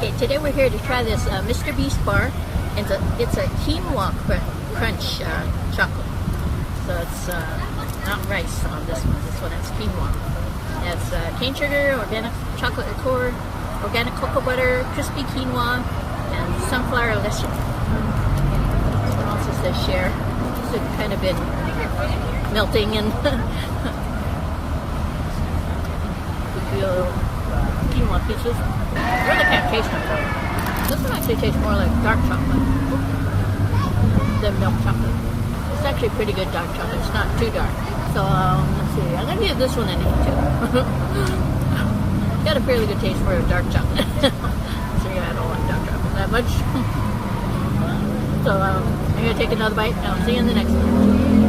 Okay, today we're here to try this MrBeast bar. It's a quinoa crunch chocolate. So it's not rice on this one. This one has quinoa. It has cane sugar, organic chocolate liqueur, organic cocoa butter, crispy quinoa, and sunflower leche. It also says share. So it's kind of been melting and quinoa pieces. I really can't taste them though. This one actually tastes more like dark chocolate than milk chocolate. It's actually pretty good dark chocolate. It's not too dark. So let's see. I'm gonna give this one an 8 too. Got a fairly good taste for a dark chocolate. So yeah, I don't like dark chocolate that much. So I'm gonna take another bite and I'll see you in the next one.